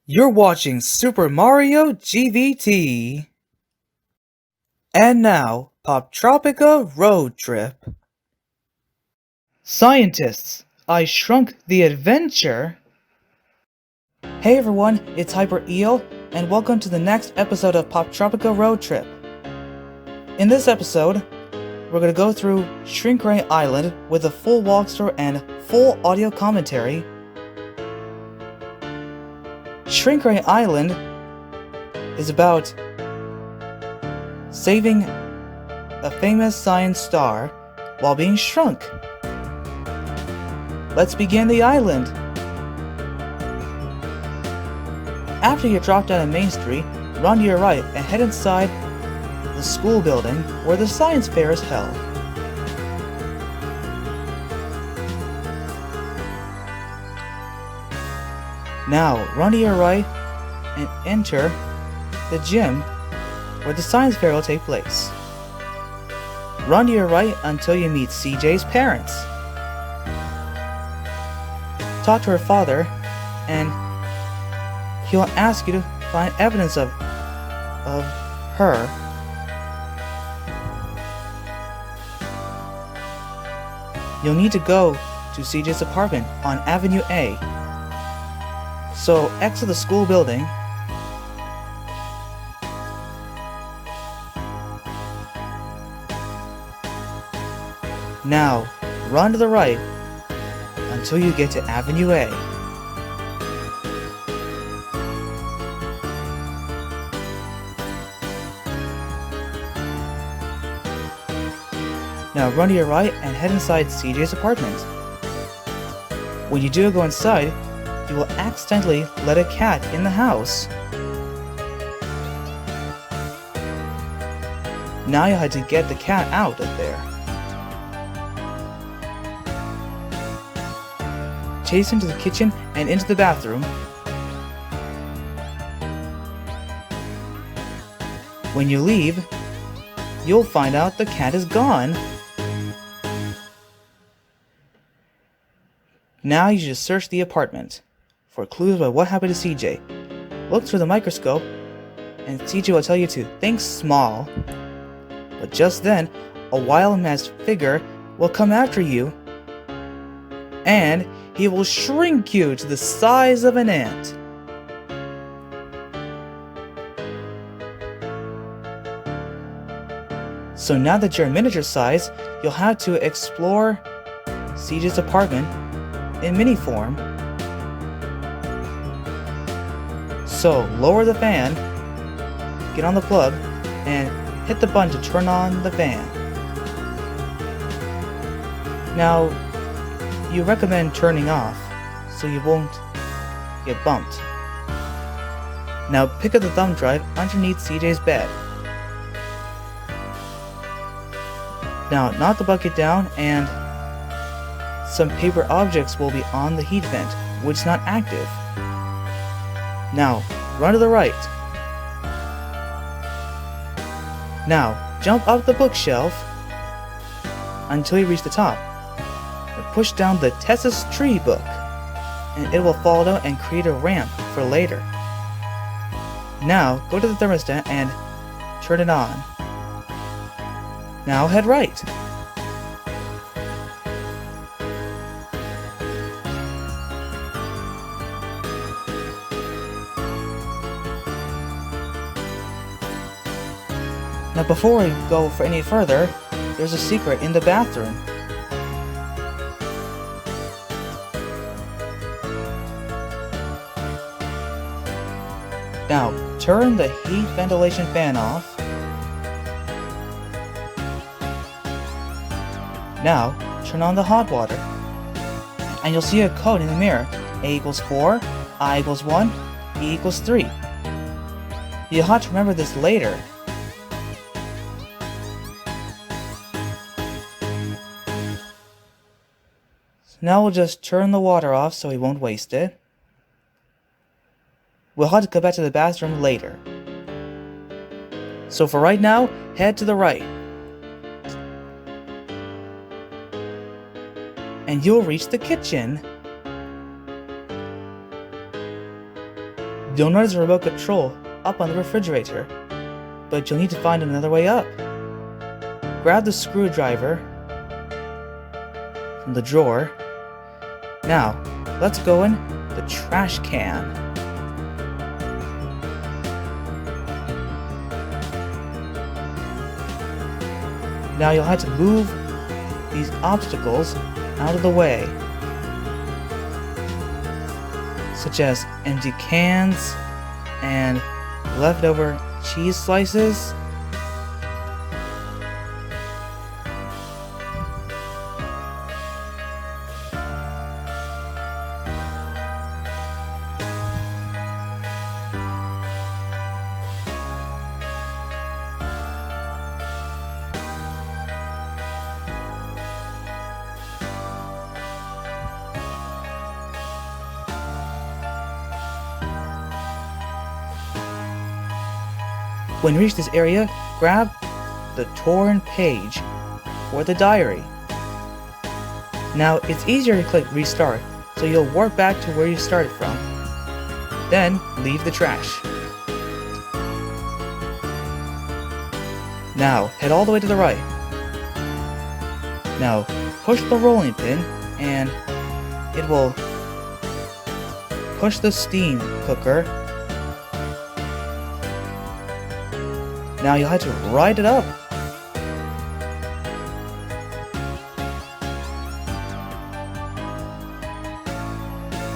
You're watching Super Mario GVT. And now, Poptropica Road Trip. Scientists, I shrunk the adventure. Hey everyone, it's Hyper Eel, and welcome to the next episode of Poptropica Road Trip. In this episode, we're going to go through Shrink Island with a full walkthrough and full audio commentary. Shrink Island is about saving a famous science star while being shrunk. Let's begin the island. After you drop down a main street, run to your right and head inside the school building where the science fair is held. Now, run to your right and enter the gym where the science fair will take place. Run to your right until you meet CJ's parents. Talk to her father, and he'll ask you to find evidence of her. You'll need to go to CJ's apartment on Avenue A. So exit the school building. Now, run to the right until you get to Avenue A. Now run to your right and head inside CJ's apartment. When you do go inside, you will accidentally let a cat in the house. Now you have to get the cat out of there. Chase him to the kitchen and into the bathroom. When you leave, you'll find out the cat is gone. Now you should search the apartment for clues about what happened to CJ. Look through the microscope, and CJ will tell you to think small. But just then, a wild-man's figure will come after you, and he will shrink you to the size of an ant. So now that you're miniature size, you'll have to explore CJ's apartment in mini form. So lower the fan, get on the plug, and hit the button to turn on the fan. Now, you recommend turning off so you won't get bumped. Now pick up the thumb drive underneath CJ's bed. Now knock the bucket down, and some paper objects will be on the heat vent, which is not active. Now, run to the right. Now, jump up the bookshelf until you reach the top. And push down the Tessa's Tree book, and it will fall down and create a ramp for later. Now, go to the thermostat and turn it on. Now head right. Now before we go for any further, there's a secret in the bathroom. Now turn the heat ventilation fan off. Now turn on the hot water. And you'll see a code in the mirror. A equals 4, I equals 1, E equals 3. You'll have to remember this later. Now we'll just turn the water off so we won't waste it. We'll have to go back to the bathroom later. So for right now, head to the right. And you'll reach the kitchen. You'll notice a remote control up on the refrigerator, but you'll need to find another way up. Grab the screwdriver from the drawer. Now, let's go in the trash can. Now you'll have to move these obstacles out of the way, such as empty cans and leftover cheese slices. When you reach this area, grab the torn page for the diary. Now, it's easier to click restart, so you'll warp back to where you started from. Then, leave the trash. Now, head all the way to the right. Now, push the rolling pin, and it will push the steam cooker. Now you'll have to ride it up.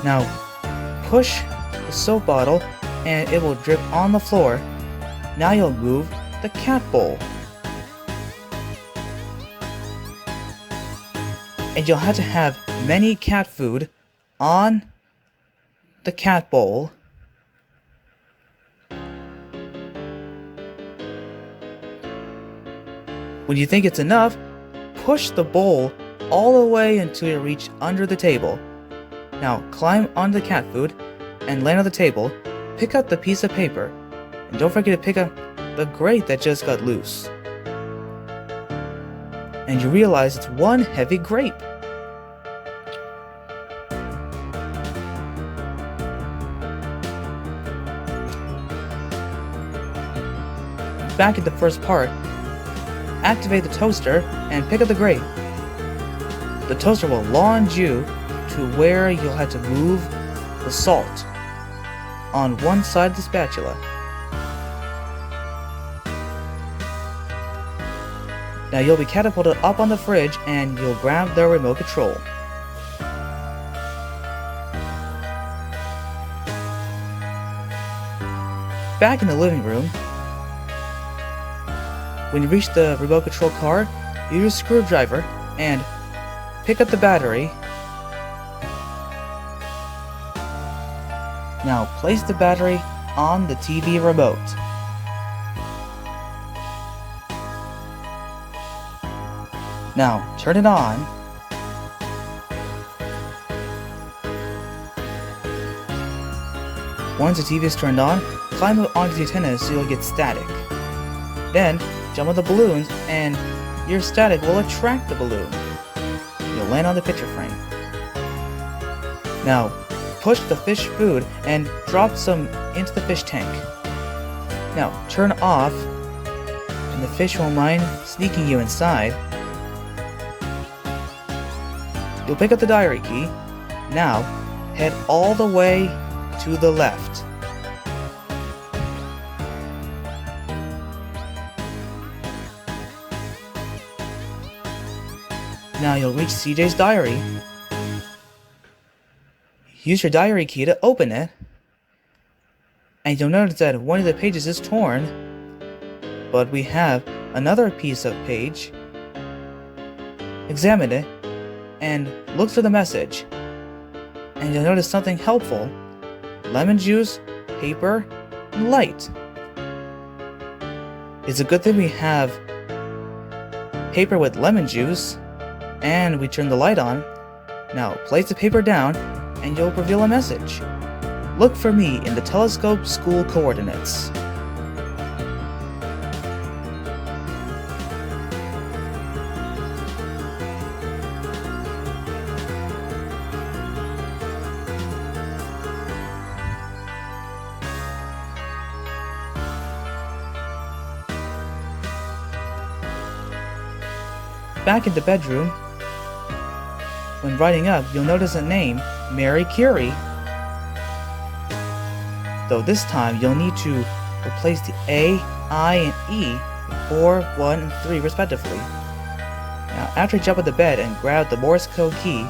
Now push the soap bottle and it will drip on the floor. Now you'll move the cat bowl. And you'll have to have many cat food on the cat bowl. When you think it's enough, push the bowl all the way until you reach under the table. Now climb onto the cat food and land on the table. Pick up the piece of paper. And don't forget to pick up the grate that just got loose. And you realize it's one heavy grape. Back at the first part, activate the toaster and pick up the grate. The toaster will launch you to where you'll have to move the salt on one side of the spatula. Now you'll be catapulted up on the fridge and you'll grab the remote control. Back in the living room, when you reach the remote control car, use a screwdriver and pick up the battery. Now place the battery on the TV remote. Now turn it on. Once the TV is turned on, climb up onto the antenna so you'll get static. Then jump on the balloons and your static will attract the balloon. You'll land on the picture frame. Now push the fish food and drop some into the fish tank. Now turn off and the fish won't mind sneaking you inside. You'll pick up the diary key. Now head all the way to the left. Now you'll reach CJ's diary. Use your diary key to open it, and you'll notice that one of the pages is torn, but we have another piece of page. Examine it and look for the message, and you'll notice something helpful: lemon juice, paper, and light. It's a good thing we have paper with lemon juice, and we turn the light on. Now place the paper down and you'll reveal a message. Look for me in the telescope school coordinates. back in the bedroom, when writing up, you'll notice a name, Mary Curie. Though this time, you'll need to replace the A, I, and E with 4, 1, and 3 respectively. Now, after you jump out of the bed and grab the Morse code key,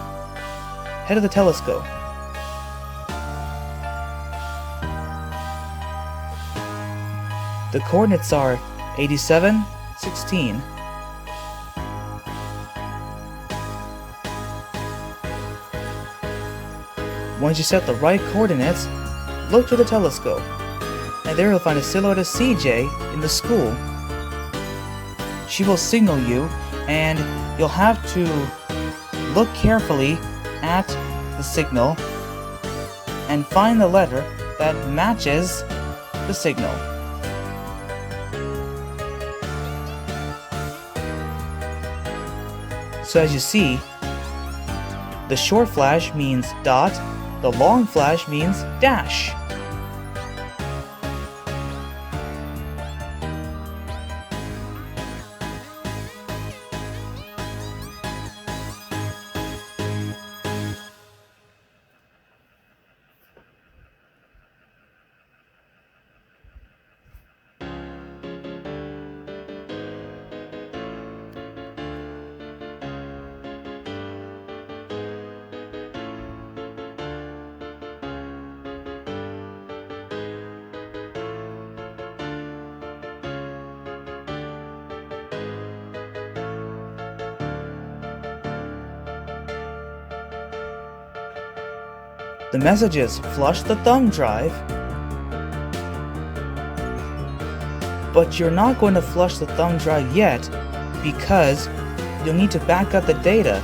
head to the telescope. The coordinates are 87, 16. Once you set the right coordinates, look through the telescope, and there you'll find a silhouette of CJ in the school. She will signal you, and you'll have to look carefully at the signal and find the letter that matches the signal. So as you see, the short flash means dot, the long flash means dash. The message is flush the thumb drive, but you're not going to flush the thumb drive yet because you'll need to back up the data.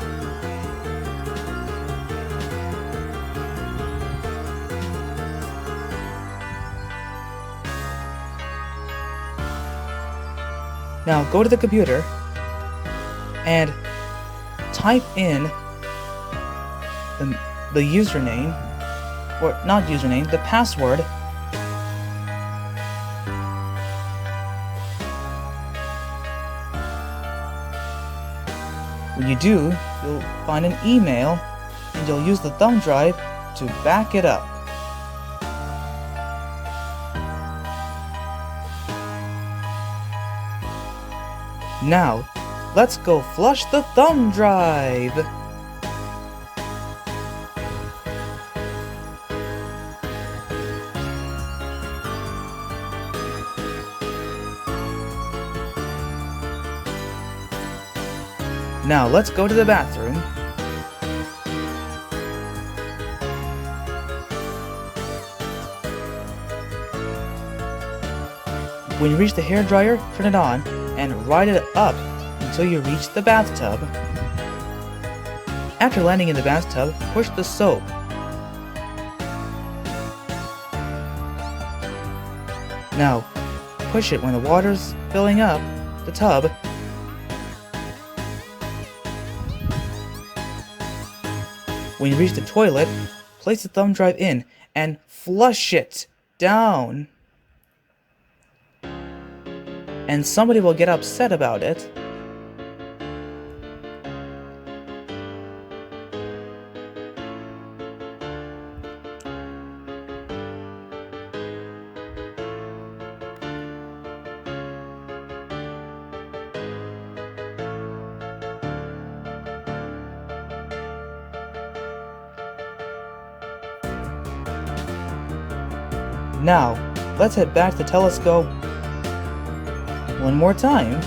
Now go to the computer and type in the username, or not username, the password. When you do, you'll find an email and you'll use the thumb drive to back it up. Now, let's go flush the thumb drive! Now let's go to the bathroom. When you reach the hairdryer, turn it on and ride it up until you reach the bathtub. After landing in the bathtub, push the soap. Now, push it when the water's filling up the tub. When you reach the toilet, place the thumb drive in and flush it down. And somebody will get upset about it. Now, let's head back to the telescope one more time.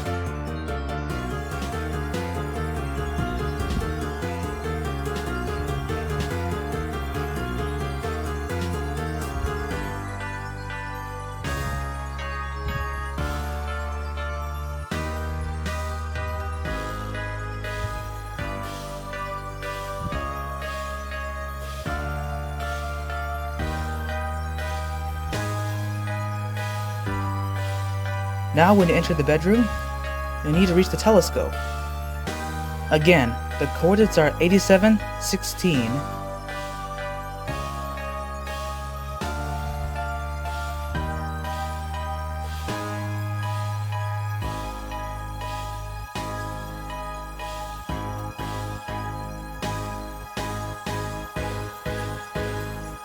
Now when you enter the bedroom, you'll need to reach the telescope. Again, the coordinates are 87, 16.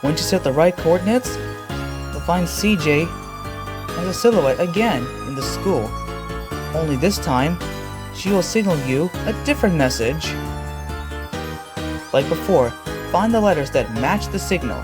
Once you set the right coordinates, you'll find CJ as a silhouette again in the school. Only this time, she will signal you a different message. Like before, find the letters that match the signal.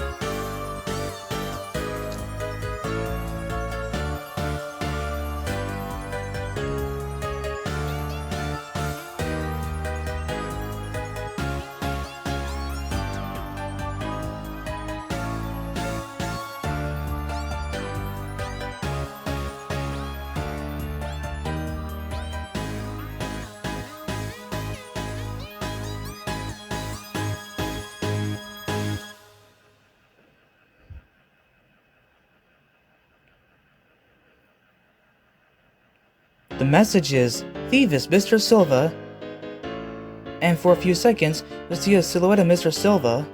The message is, Thieves, Mr. Silva, and for a few seconds, you'll see a silhouette of Mr. Silva.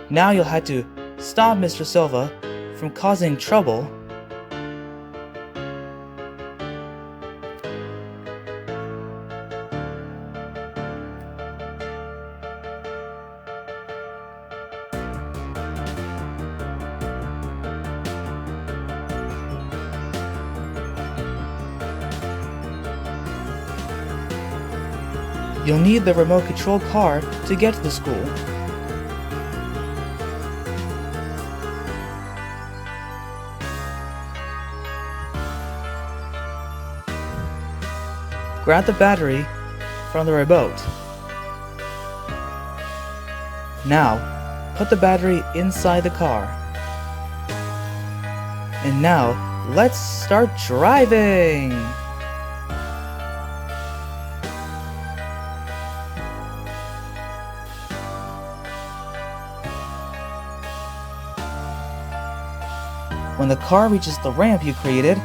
Now you'll have to stop Mr. Silva from causing trouble. You'll need the remote control car to get to the school. Grab the battery from the remote. Now, put the battery inside the car. And now, let's start driving! When the car reaches the ramp you created,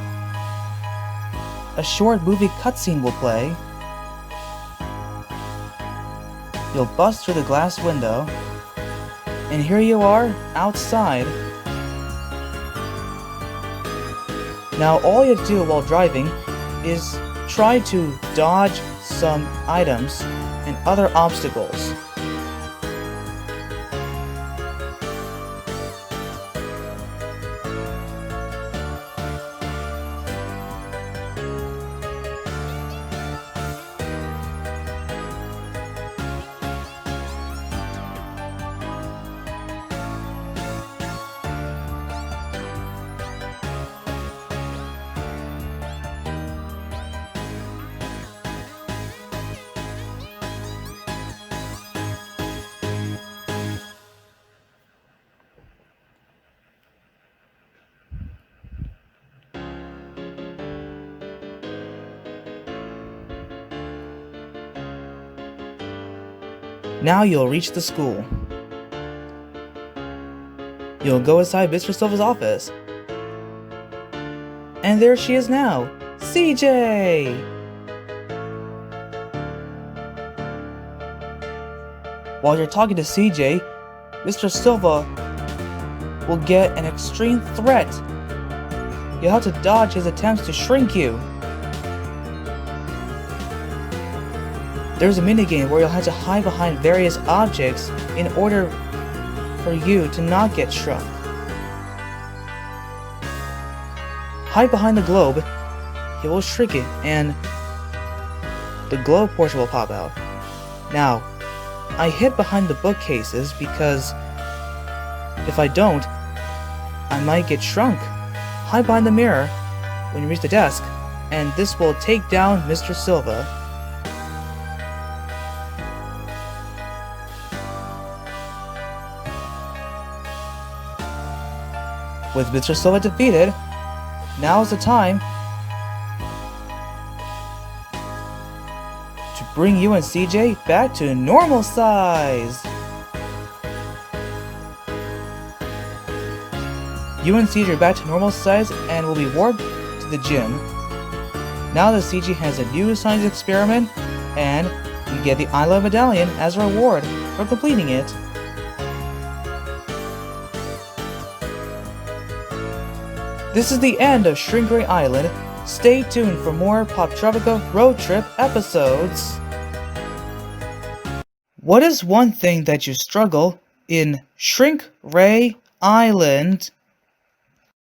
a short movie cutscene will play. You'll bust through the glass window, and here you are, outside. Now all you do while driving is try to dodge some items and other obstacles. Now you'll reach the school. You'll go inside Mr. Silva's office. And there she is now, CJ! While you're talking to CJ, Mr. Silva will get an extreme threat. You'll have to dodge his attempts to shrink you. There's a minigame where you'll have to hide behind various objects in order for you to not get shrunk. Hide behind the globe, he will shrink it, and the globe portion will pop out. Now, I hid behind the bookcases because if I don't, I might get shrunk. Hide behind the mirror when you reach the desk, and this will take down Mr. Silva. With Mr. Silva defeated, now is the time to bring you and CJ back to normal size. You and CJ are back to normal size and will be warped to the gym. Now that CJ has a new science experiment, and you get the I Love Medallion as a reward for completing it. This is the end of Shrink Island. Stay tuned for more Poptropica road trip episodes. What is one thing that you struggle in Shrink Ray Island?